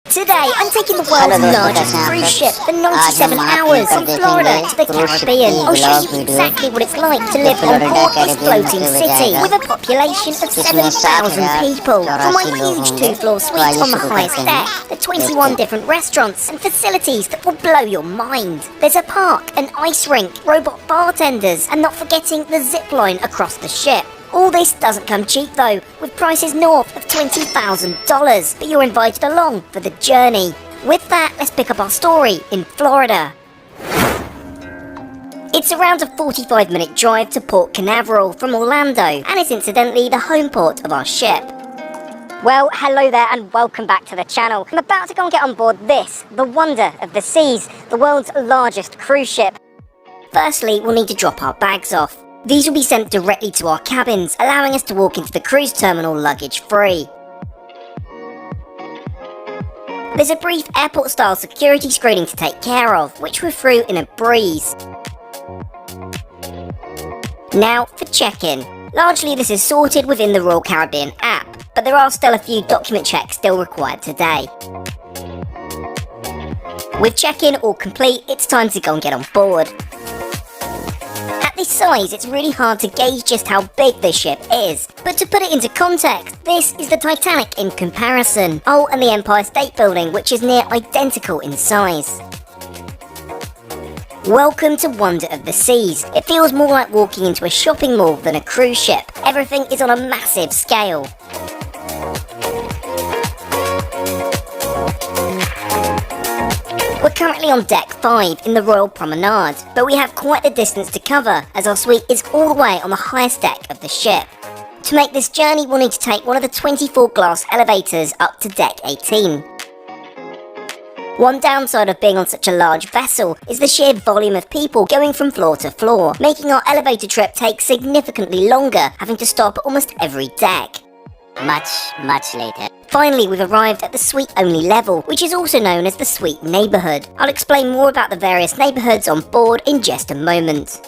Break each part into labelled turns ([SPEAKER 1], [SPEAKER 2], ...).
[SPEAKER 1] Today, I'm taking the world's largest cruise ship for 97 hours from Florida to the Caribbean. I'll show you exactly what it's like to live on board this floating city with a population of 7,000 people. From my huge 2-floor suite on the highest deck, the 21 different restaurants and facilities that will blow your mind. There's a park, an ice rink, robot bartenders, and not forgetting the zip line across the ship. All this doesn't come cheap though, with prices north of $20,000, but you're invited along for the journey. With that, let's pick up our story in Florida. It's around a 45-minute drive to Port Canaveral from Orlando, and it's incidentally the home port of our ship. Well, hello there and welcome back to the channel. I'm about to go and get on board this, the Wonder of the Seas, the world's largest cruise ship. Firstly, we'll need to drop our bags off. These will be sent directly to our cabins, allowing us to walk into the cruise terminal luggage-free. There's a brief airport-style security screening to take care of, which we're through in a breeze. Now for check-in. Largely this is sorted within the Royal Caribbean app, but there are still a few document checks still required today. With check-in all complete, it's time to go and get on board. At this size, it's really hard to gauge just how big this ship is, but to put it into context, this is the Titanic in comparison. Oh, and the Empire State Building, which is near identical in size. Welcome to Wonder of the Seas. It feels more like walking into a shopping mall than a cruise ship. Everything is on a massive scale. We're currently on deck 5 in the Royal Promenade, but we have quite the distance to cover as our suite is all the way on the highest deck of the ship. To make this journey, we'll need to take one of the 24 glass elevators up to deck 18. One downside of being on such a large vessel is the sheer volume of people going from floor to floor, making our elevator trip take significantly longer, having to stop at almost every deck. Much later. Finally, we've arrived at the suite-only level, which is also known as the suite neighbourhood. I'll explain more about the various neighbourhoods on board in just a moment.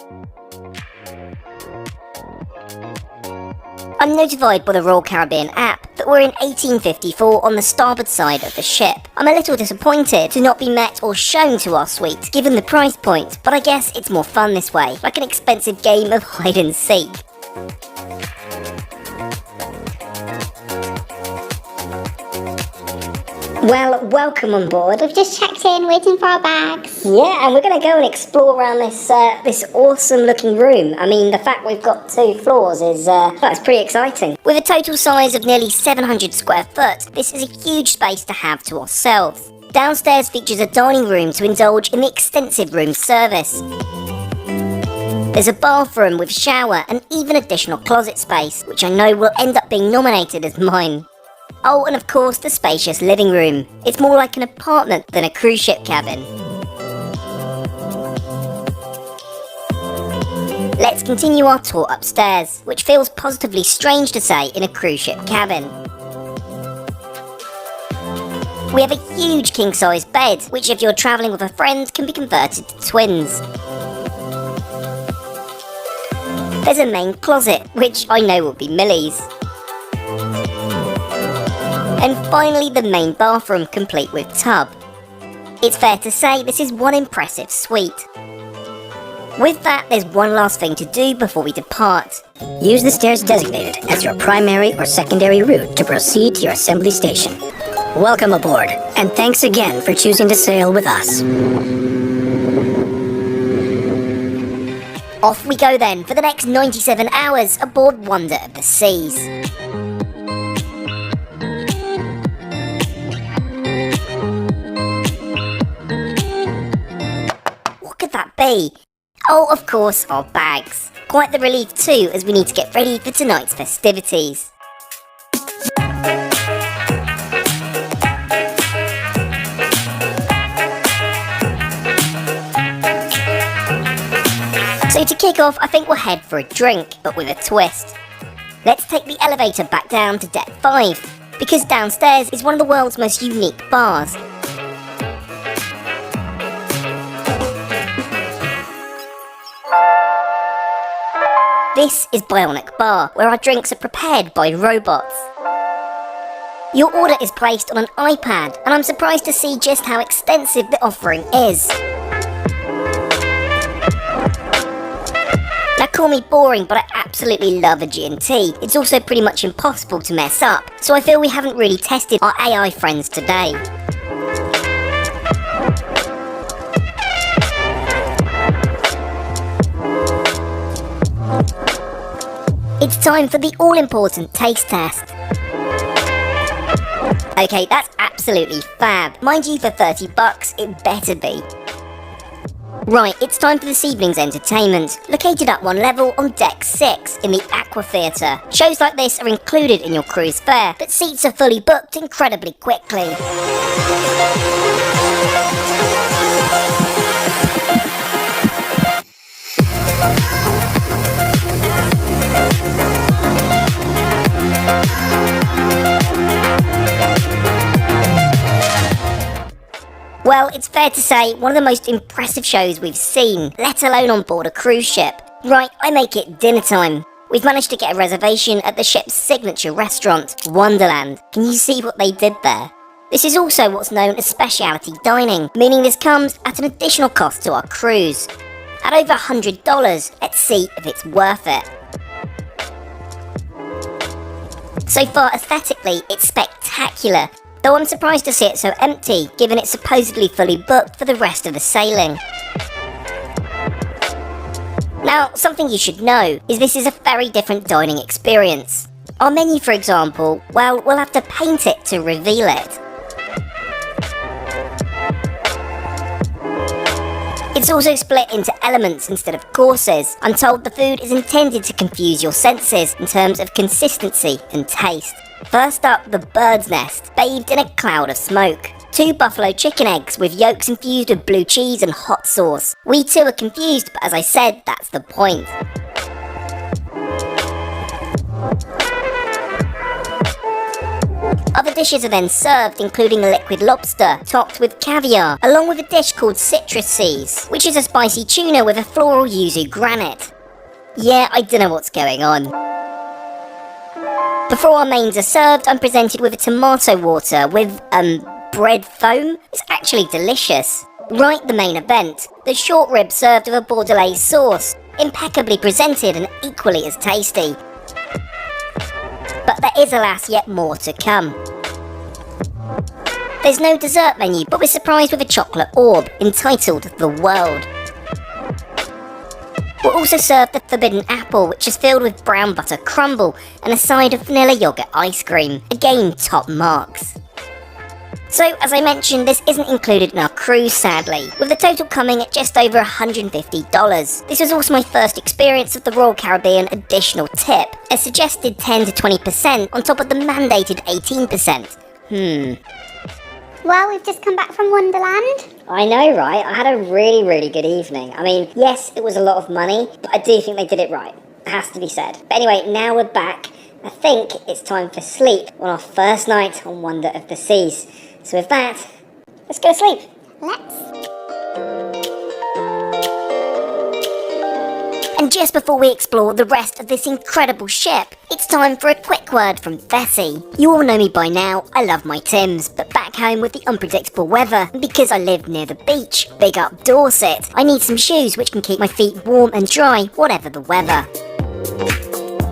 [SPEAKER 1] I'm notified by the Royal Caribbean app that we're in 1854 on the starboard side of the ship. I'm a little disappointed to not be met or shown to our suite, given the price point, but I guess it's more fun this way, like an expensive game of hide and seek. Well, welcome on board.
[SPEAKER 2] We've just checked in, waiting for our bags.
[SPEAKER 1] Yeah, and we're going to go and explore around this awesome looking room. I mean, the fact we've got 2 floors is that's pretty exciting. With a total size of nearly 700 square foot, this is a huge space to have to ourselves. Downstairs features a dining room to indulge in the extensive room service. There's a bathroom with shower and even additional closet space, which I know will end up being nominated as mine. Oh, and of course the spacious living room. It's more like an apartment than a cruise ship cabin. Let's continue our tour upstairs, which feels positively strange to say in a cruise ship cabin. We have a huge king-size bed, which if you're travelling with a friend can be converted to twins. There's a main closet, which I know will be Millie's. And finally the main bathroom, complete with tub. It's fair to say this is one impressive suite. With that, there's one last thing to do before we depart.
[SPEAKER 3] Use the stairs designated as your primary or secondary route to proceed to your assembly station. Welcome aboard, and thanks again for choosing to sail with us.
[SPEAKER 1] Off we go then for the next 97 hours aboard Wonder of the Seas. That be? Oh, of course, our bags. Quite the relief too, as we need to get ready for tonight's festivities. So to kick off, I think we'll head for a drink, but with a twist. Let's take the elevator back down to deck 5, because downstairs is one of the world's most unique bars. This is Bionic Bar, where our drinks are prepared by robots. Your order is placed on an iPad, and I'm surprised to see just how extensive the offering is. Now call me boring, but I absolutely love a G&T. It's also pretty much impossible to mess up, so I feel we haven't really tested our AI friends today. It's time for the all-important taste test. Okay, that's absolutely fab. Mind you, for $30, it better be. Right, it's time for this evening's entertainment. Located up one level on Deck 6 in the Aqua Theatre. Shows like this are included in your cruise fare, but seats are fully booked incredibly quickly. Well, it's fair to say one of the most impressive shows we've seen, let alone on board a cruise ship. Right, I make it dinner time. We've managed to get a reservation at the ship's signature restaurant, Wonderland. Can you see what they did there? This is also what's known as specialty dining, meaning this comes at an additional cost to our cruise. At over $100, let's see if it's worth it. So far, aesthetically, it's spectacular, though I'm surprised to see it so empty, given it's supposedly fully booked for the rest of the sailing. Now, something you should know is this is a very different dining experience. Our menu, for example, well, we'll have to paint it to reveal it. It's also split into elements instead of courses. I'm told the food is intended to confuse your senses in terms of consistency and taste. First up, the bird's nest, bathed in a cloud of smoke. 2 buffalo chicken eggs with yolks infused with blue cheese and hot sauce. We too are confused, but as I said, that's the point. Other dishes are then served, including a liquid lobster, topped with caviar, along with a dish called citrus seas, which is a spicy tuna with a floral yuzu granite. Yeah, I don't know what's going on. Before our mains are served, I'm presented with a tomato water with, bread foam. It's actually delicious. Right, the main event. The short rib served with a bordelaise sauce, impeccably presented and equally as tasty. But there is, alas, yet more to come. There's no dessert menu, but we're surprised with a chocolate orb entitled The World. We're also served the forbidden apple, which is filled with brown butter crumble and a side of vanilla yogurt ice cream. Again, top marks. So, as I mentioned, this isn't included in our cruise, sadly, with the total coming at just over $150. This was also my first experience of the Royal Caribbean additional tip, a suggested 10 to 20% on top of the mandated 18%.
[SPEAKER 2] Well, we've just come back from Wonderland.
[SPEAKER 3] I know, right? I had a really good evening. I mean, yes, it was a lot of money, but I do think they did it right. It has to be said. But anyway, now we're back. I think it's time for sleep on our first night on Wonder of the Seas. So with that, let's go to sleep.
[SPEAKER 2] Let's.
[SPEAKER 1] And just before we explore the rest of this incredible ship, it's time for a quick word from Vessi. You all know me by now, I love my Tims, but back home with the unpredictable weather, and because I live near the beach, big up Dorset, I need some shoes which can keep my feet warm and dry, whatever the weather.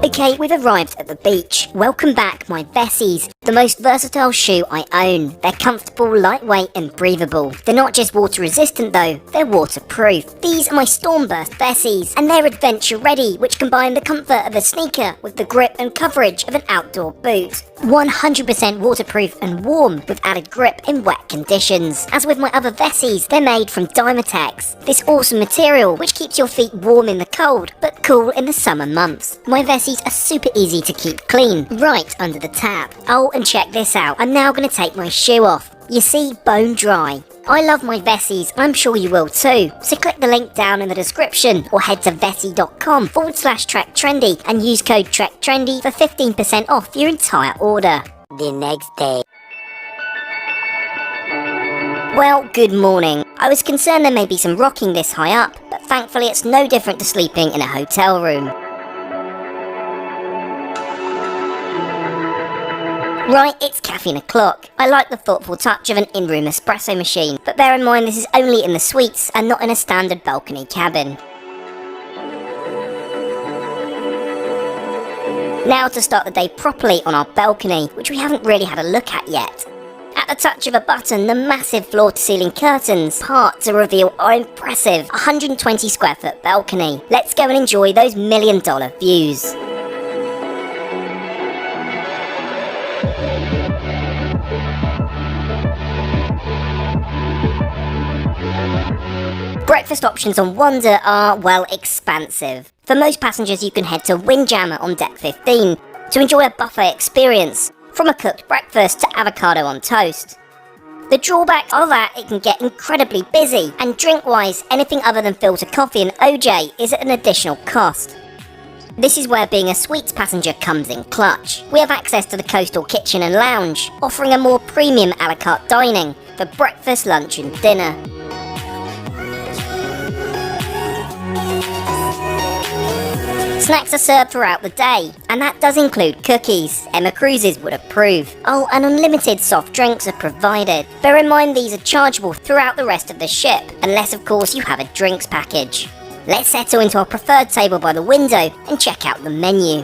[SPEAKER 1] Okay, we've arrived at the beach. Welcome back, my Vessies, the most versatile shoe I own. They're comfortable, lightweight and breathable. They're not just water resistant though, they're waterproof. These are my Stormburst Vessies, and they're adventure ready, which combine the comfort of a sneaker with the grip and coverage of an outdoor boot. 100% waterproof and warm, with added grip in wet conditions. As with my other Vessies, they're made from Dymatex, this awesome material which keeps your feet warm in the cold, but cool in the summer months. My Vessies are super easy to keep clean, right under the tap. Oh, and check this out, I'm now going to take my shoe off. You see, bone dry. I love my Vessies, and I'm sure you will too, so click the link down in the description or head to vessi.com/TrekTrendy and use code TrekTrendy for 15% off your entire order.
[SPEAKER 3] The next day.
[SPEAKER 1] Well, good morning. I was concerned there may be some rocking this high up, but thankfully it's no different to sleeping in a hotel room. Right, it's caffeine o'clock. I like the thoughtful touch of an in-room espresso machine, but bear in mind this is only in the suites and not in a standard balcony cabin. Now to start the day properly on our balcony, which we haven't really had a look at yet. At the touch of a button, the massive floor-to-ceiling curtains part to reveal our impressive 120 square foot balcony. Let's go and enjoy those $1 million views. Breakfast options on Wonder are, well, expansive. For most passengers, you can head to Windjammer on deck 15 to enjoy a buffet experience, from a cooked breakfast to avocado on toast. The drawbacks are that it can get incredibly busy, and drink-wise, anything other than filter coffee and OJ is at an additional cost. This is where being a suites passenger comes in clutch. We have access to the coastal kitchen and lounge, offering a more premium a la carte dining for breakfast, lunch and dinner. Snacks are served throughout the day, and that does include cookies. Emma Cruises would approve. Oh, and unlimited soft drinks are provided. Bear in mind these are chargeable throughout the rest of the ship, unless of course you have a drinks package. Let's settle into our preferred table by the window and check out the menu.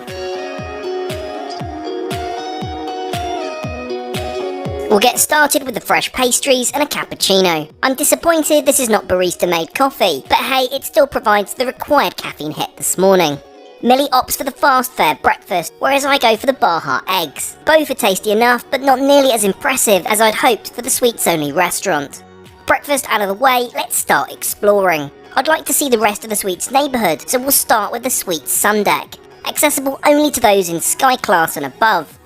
[SPEAKER 1] We'll get started with the fresh pastries and a cappuccino. I'm disappointed this is not barista made coffee, but hey, it still provides the required caffeine hit this morning. Millie opts for the fast fare breakfast, whereas I go for the Baja eggs. Both are tasty enough, but not nearly as impressive as I'd hoped for the suites-only restaurant. Breakfast out of the way, let's start exploring. I'd like to see the rest of the suites neighbourhood, so we'll start with the suites sun deck, accessible only to those in Sky Class and above.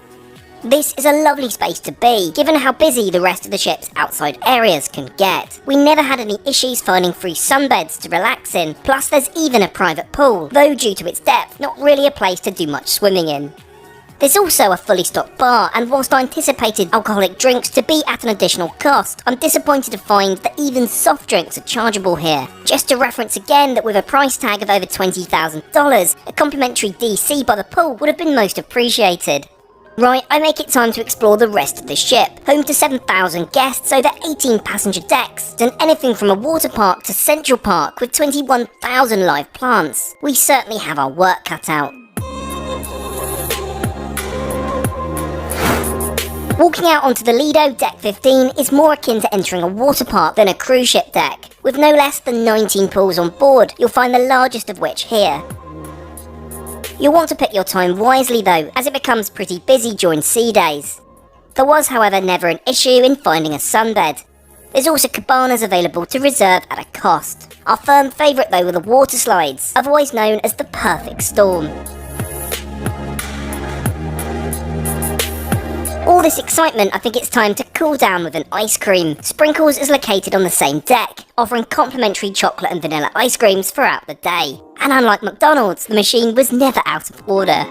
[SPEAKER 1] This is a lovely space to be, given how busy the rest of the ship's outside areas can get. We never had any issues finding free sunbeds to relax in, plus there's even a private pool, though due to its depth, not really a place to do much swimming in. There's also a fully stocked bar, and whilst I anticipated alcoholic drinks to be at an additional cost, I'm disappointed to find that even soft drinks are chargeable here. Just to reference again that with a price tag of over $20,000, a complimentary DC by the pool would have been most appreciated. Right, I make it time to explore the rest of the ship, home to 7,000 guests, over 18 passenger decks, and anything from a water park to Central Park with 21,000 live plants. We certainly have our work cut out. Walking out onto the Lido, deck 15, is more akin to entering a water park than a cruise ship deck. With no less than 19 pools on board, you'll find the largest of which here. You'll want to pick your time wisely though, as it becomes pretty busy during sea days. There was, however, never an issue in finding a sunbed. There's also cabanas available to reserve at a cost. Our firm favourite though were the water slides, otherwise known as the perfect storm. All this excitement, I think it's time to cool down with an ice cream. Sprinkles is located on the same deck, offering complimentary chocolate and vanilla ice creams throughout the day. And unlike McDonald's, the machine was never out of order.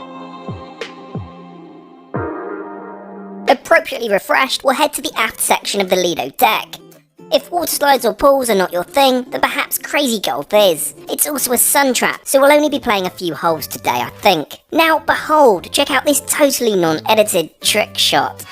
[SPEAKER 1] Appropriately refreshed, we'll head to the aft section of the Lido deck. If water slides or pools are not your thing, then perhaps Crazy Golf is. It's also a sun trap, so we'll only be playing a few holes today, I think. Now, behold, check out this totally non-edited trick shot.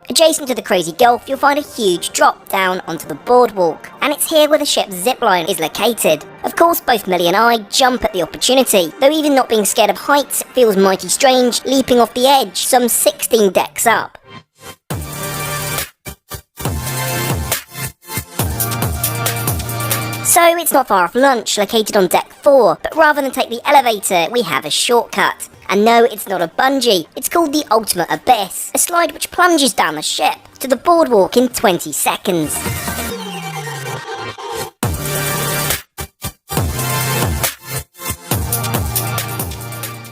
[SPEAKER 1] Adjacent to the Crazy Golf, you'll find a huge drop down onto the boardwalk, and it's here where the ship's zipline is located. Of course, both Millie and I jump at the opportunity, though even not being scared of heights, it feels mighty strange leaping off the edge some 16 decks up. So it's not far off lunch, located on deck 4, but rather than take the elevator, we have a shortcut. And no, it's not a bungee, it's called the Ultimate Abyss, a slide which plunges down the ship to the boardwalk in 20 seconds.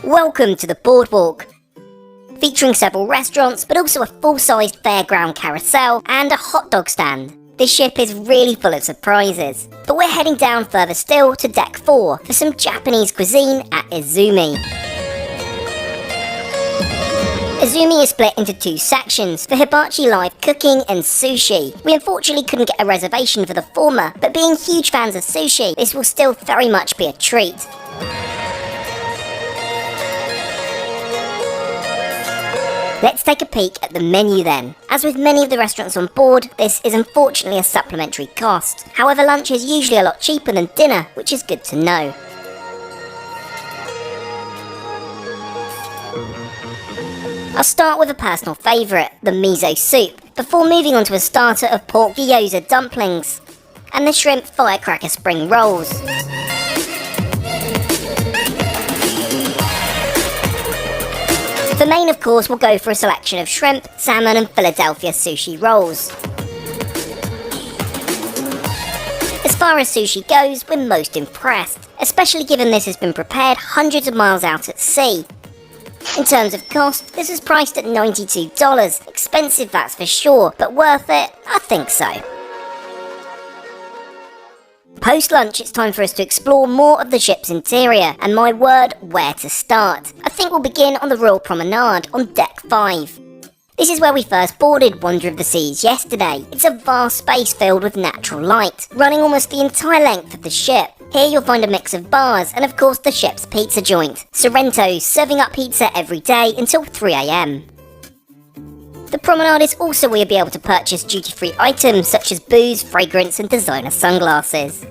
[SPEAKER 1] Welcome to the boardwalk, featuring several restaurants, but also a full-sized fairground carousel and a hot dog stand. This ship is really full of surprises, but we're heading down further still to deck 4 for some Japanese cuisine at Izumi. Izumi is split into 2 sections for hibachi live cooking and sushi. We unfortunately couldn't get a reservation for the former, but being huge fans of sushi, this will still very much be a treat. Let's take a peek at the menu then. As with many of the restaurants on board, this is unfortunately a supplementary cost. However, lunch is usually a lot cheaper than dinner, which is good to know. I'll start with a personal favourite, the miso soup, before moving on to a starter of pork gyoza dumplings and the shrimp firecracker spring rolls. The main, of course, will go for a selection of shrimp, salmon and Philadelphia sushi rolls. As far as sushi goes, we're most impressed, especially given this has been prepared hundreds of miles out at sea. In terms of cost, this is priced at $92. Expensive, that's for sure, but worth it? I think so. Post-lunch, it's time for us to explore more of the ship's interior, and my word, where to start. I think we'll begin on the Royal Promenade on Deck 5. This is where we first boarded Wonder of the Seas yesterday. It's a vast space filled with natural light, running almost the entire length of the ship. Here you'll find a mix of bars and of course the ship's pizza joint, Sorrento's, serving up pizza every day until 3 AM. The promenade is also where you'll be able to purchase duty-free items such as booze, fragrance and designer sunglasses.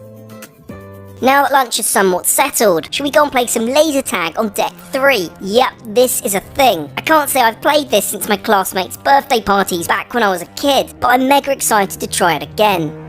[SPEAKER 1] Now that lunch is somewhat settled, should we go and play some laser tag on Deck 3? Yep, this is a thing. I can't say I've played this since my classmates' birthday parties back when I was a kid, but I'm mega excited to try it again.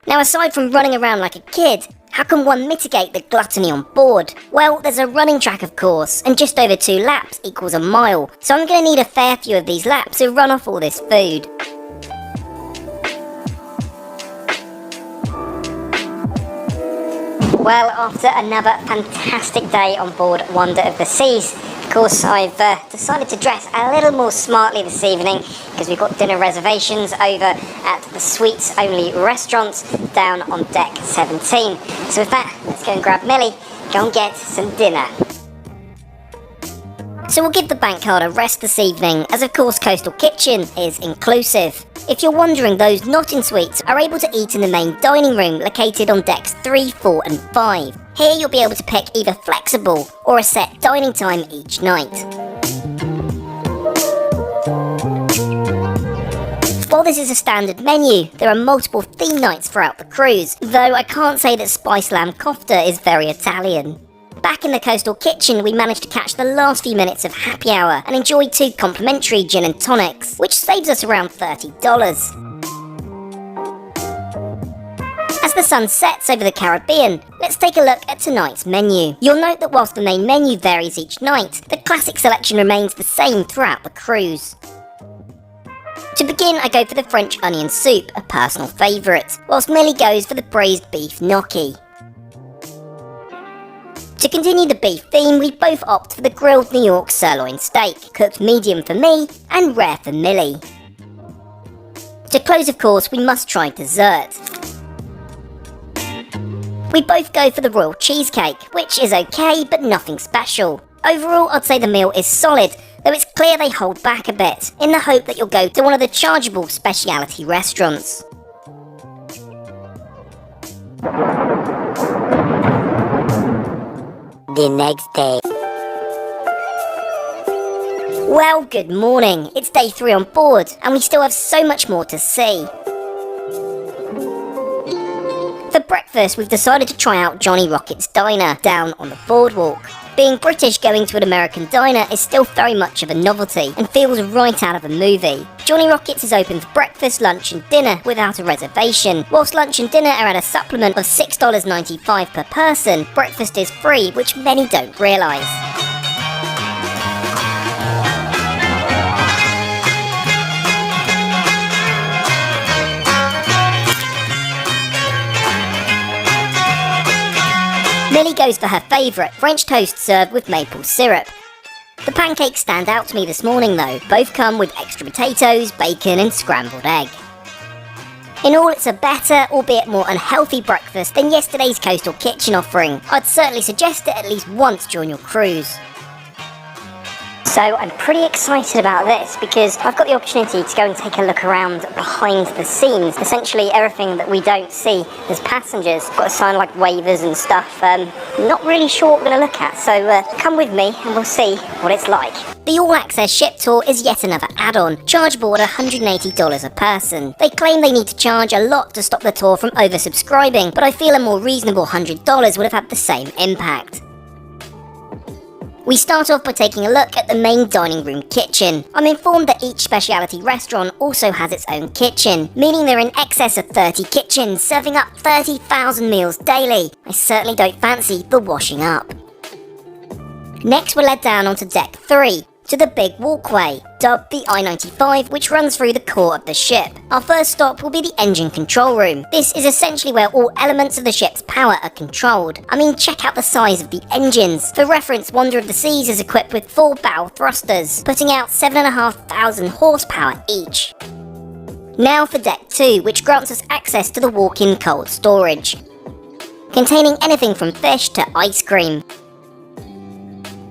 [SPEAKER 1] Now aside from running around like a kid, how can one mitigate the gluttony on board? Well, there's a running track of course, and just over 2 laps equals a mile, so I'm going to need a fair few of these laps to run off all this food. Well, after another fantastic day on board Wonder of the Seas, of course I've decided to dress a little more smartly this evening because we've got dinner reservations over at the Suites Only restaurant down on Deck 17. So with that, let's go and grab Millie, go and get some dinner. So we'll give the bank card a rest this evening, as of course Coastal Kitchen is inclusive. If you're wondering, those not in suites are able to eat in the main dining room located on decks 3, 4 and 5. Here you'll be able to pick either flexible or a set dining time each night. While this is a standard menu, there are multiple theme nights throughout the cruise, though I can't say that Spice Lamb Kofta is very Italian. Back in the Coastal Kitchen, we managed to catch the last few minutes of happy hour and enjoy 2 complimentary gin and tonics, which saves us around $30. As the sun sets over the Caribbean, let's take a look at tonight's menu. You'll note that whilst the main menu varies each night, the classic selection remains the same throughout the cruise. To begin, I go for the French onion soup, a personal favourite, whilst Millie goes for the braised beef gnocchi. To continue the beef theme, we both opt for the grilled New York sirloin steak, cooked medium for me and rare for Millie. To close, of course, we must try dessert. We both go for the royal cheesecake, which is okay but nothing special. Overall, I'd say the meal is solid, though it's clear they hold back a bit, in the hope that you'll go to one of the chargeable specialty restaurants. The next day. Well, good morning. It's day 3 on board, and we still have so much more to see. For breakfast, we've decided to try out Johnny Rocket's Diner down on the boardwalk. Being British, going to an American diner is still very much of a novelty and feels right out of a movie. Johnny Rockets is open for breakfast, lunch and dinner without a reservation. Whilst lunch and dinner are at a supplement of $6.95 per person, breakfast is free, which many don't realise. Millie goes for her favourite, French toast served with maple syrup. The pancakes stand out to me this morning though, both come with extra potatoes, bacon and scrambled egg. In all, it's a better, albeit more unhealthy breakfast than yesterday's Coastal Kitchen offering. I'd certainly suggest it at least once during your cruise.
[SPEAKER 3] So I'm pretty excited about this because I've got the opportunity to go and take a look around behind the scenes. Essentially everything that we don't see as passengers. Got a sign like waivers and stuff. Not really sure what we're going to look at, so come with me and we'll see what it's like.
[SPEAKER 1] The all-access ship tour is yet another add-on, chargeable at $180 a person. They claim they need to charge a lot to stop the tour from oversubscribing, but I feel a more reasonable $100 would have had the same impact. We start off by taking a look at the main dining room kitchen. I'm informed that each specialty restaurant also has its own kitchen, meaning there are in excess of 30 kitchens serving up 30,000 meals daily. I certainly don't fancy the washing up. Next we're led down onto deck 3, to the big walkway, dubbed the I-95, which runs through the core of the ship. Our first stop will be the engine control room. This is essentially where all elements of the ship's power are controlled. I mean, check out the size of the engines. For reference, Wonder of the Seas is equipped with 4 bow thrusters, putting out 7,500 horsepower each. Now for deck 2, which grants us access to the walk-in cold storage, containing anything from fish to ice cream.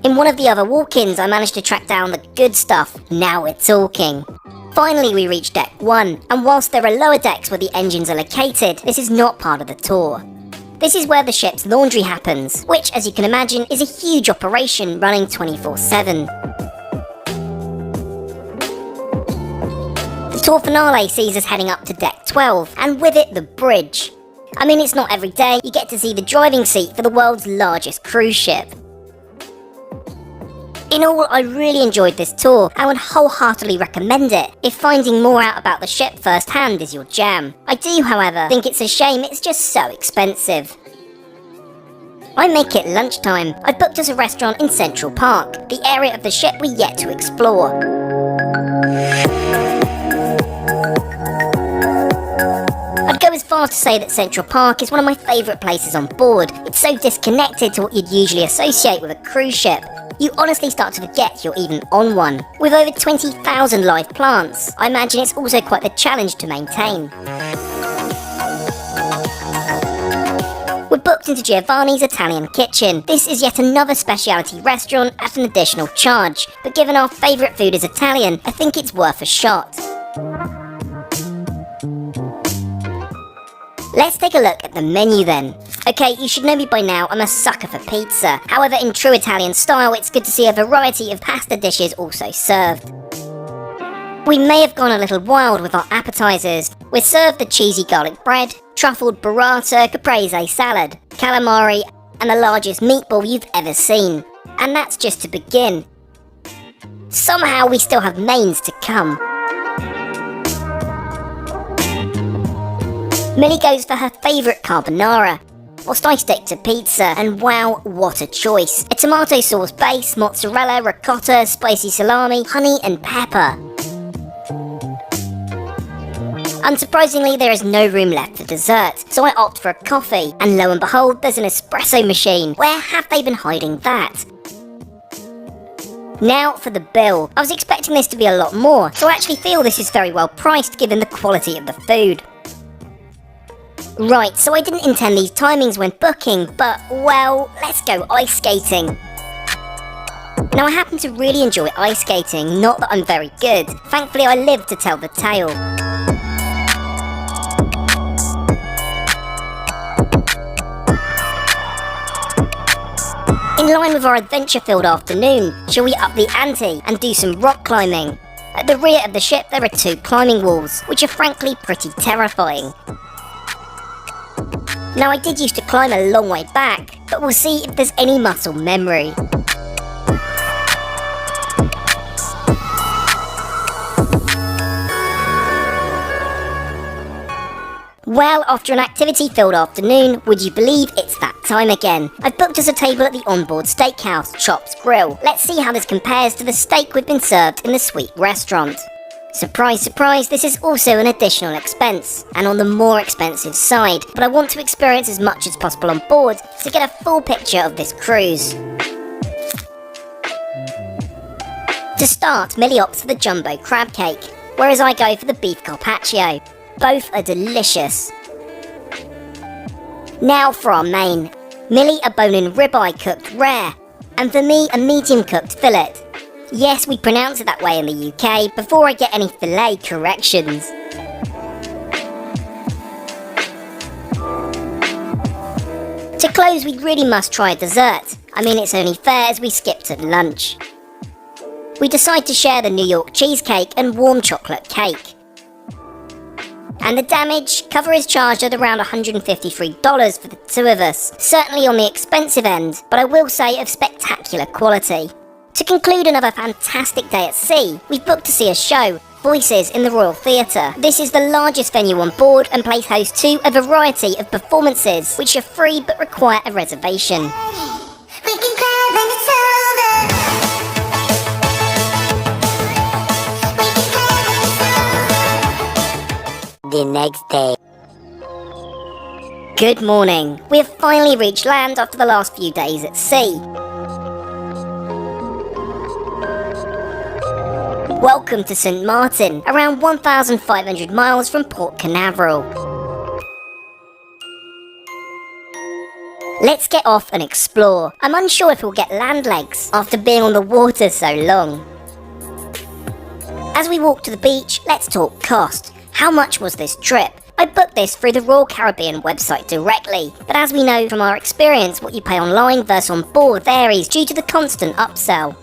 [SPEAKER 1] In one of the other walk-ins, I managed to track down the good stuff. Now we're talking. Finally, we reach deck 1, and whilst there are lower decks where the engines are located, this is not part of the tour. This is where the ship's laundry happens, which, as you can imagine, is a huge operation running 24/7. The tour finale sees us heading up to deck 12, and with it the bridge. I mean, it's not every day you get to see the driving seat for the world's largest cruise ship. In all, I really enjoyed this tour and would wholeheartedly recommend it if finding more out about the ship firsthand is your jam. I do, however, think it's a shame it's just so expensive. I make it lunchtime. I booked us a restaurant in Central Park, the area of the ship we're yet to explore. I'd go as far to say that Central Park is one of my favourite places on board. It's so disconnected to what you'd usually associate with a cruise ship. You honestly start to forget you're even on one. With over 20,000 live plants, I imagine it's also quite the challenge to maintain. We're booked into Giovanni's Italian Kitchen. This is yet another specialty restaurant at an additional charge, but given our favourite food is Italian, I think it's worth a shot. Let's take a look at the menu then. Okay, you should know me by now, I'm a sucker for pizza. However, in true Italian style, it's good to see a variety of pasta dishes also served. We may have gone a little wild with our appetizers. We're served the cheesy garlic bread, truffled burrata, caprese salad, calamari, and the largest meatball you've ever seen. And that's just to begin. Somehow we still have mains to come. Millie goes for her favourite carbonara, whilst I stick to pizza, and wow, what a choice. A tomato sauce base, mozzarella, ricotta, spicy salami, honey and pepper. Unsurprisingly, there is no room left for dessert, so I opt for a coffee, and lo and behold, there's an espresso machine. Where have they been hiding that? Now for the bill. I was expecting this to be a lot more, so I actually feel this is very well priced given the quality of the food. Right, so I didn't intend these timings when booking, but, well, let's go ice skating. Now I happen to really enjoy ice skating, not that I'm very good. Thankfully I live to tell the tale. In line with our adventure-filled afternoon, shall we up the ante and do some rock climbing? At the rear of the ship there are 2 climbing walls, which are frankly pretty terrifying. Now I did used to climb a long way back, but we'll see if there's any muscle memory. Well, after an activity-filled afternoon, would you believe it's that time again? I've booked us a table at the onboard steakhouse, Chops Grill. Let's see how this compares to the steak we've been served in the suite restaurant. Surprise, surprise, this is also an additional expense, and on the more expensive side, but I want to experience as much as possible on board to get a full picture of this cruise. To start, Millie opts for the jumbo crab cake, whereas I go for the beef carpaccio. Both are delicious. Now for our main. Millie a bone-in ribeye cooked rare, and for me a medium cooked fillet. Yes, we pronounce it that way in the UK before I get any fillet corrections. To close, we really must try a dessert. I mean, it's only fair as we skipped at lunch. We decide to share the New York cheesecake and warm chocolate cake. And the damage, cover is charged at around $153 for the two of us. Certainly on the expensive end, but I will say of spectacular quality. To conclude another fantastic day at sea, we've booked to see a show, Voices in the Royal Theatre. This is the largest venue on board and plays host to a variety of performances, which are free but require a reservation. The next day. Good morning. We have finally reached land after the last few days at sea. Welcome to St Martin, around 1,500 miles from Port Canaveral. Let's get off and explore. I'm unsure if we'll get land legs after being on the water so long. As we walk to the beach, let's talk cost. How much was this trip? I booked this through the Royal Caribbean website directly, but as we know from our experience, what you pay online versus on board varies due to the constant upsell.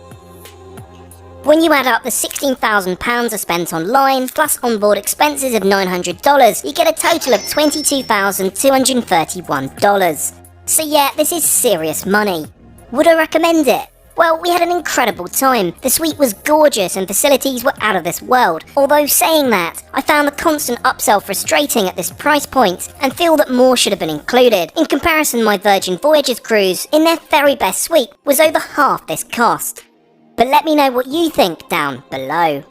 [SPEAKER 1] When you add up the £16,000 I spent online, plus onboard expenses of $900, you get a total of $22,231. So yeah, this is serious money. Would I recommend it? Well, we had an incredible time. The suite was gorgeous and facilities were out of this world. Although saying that, I found the constant upsell frustrating at this price point and feel that more should have been included. In comparison, my Virgin Voyages cruise, in their very best suite, was over half this cost. But let me know what you think down below.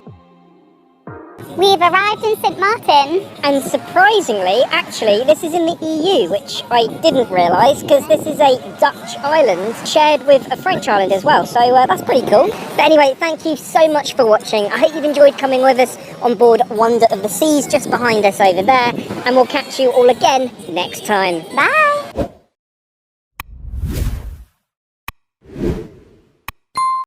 [SPEAKER 2] We've arrived in St Martin.
[SPEAKER 3] And surprisingly, actually, this is in the EU, which I didn't realise, because this is a Dutch island shared with a French island as well, so that's pretty cool. But anyway, thank you so much for watching. I hope you've enjoyed coming with us on board Wonder of the Seas, just behind us over there, and we'll catch you all again next time.
[SPEAKER 2] Bye!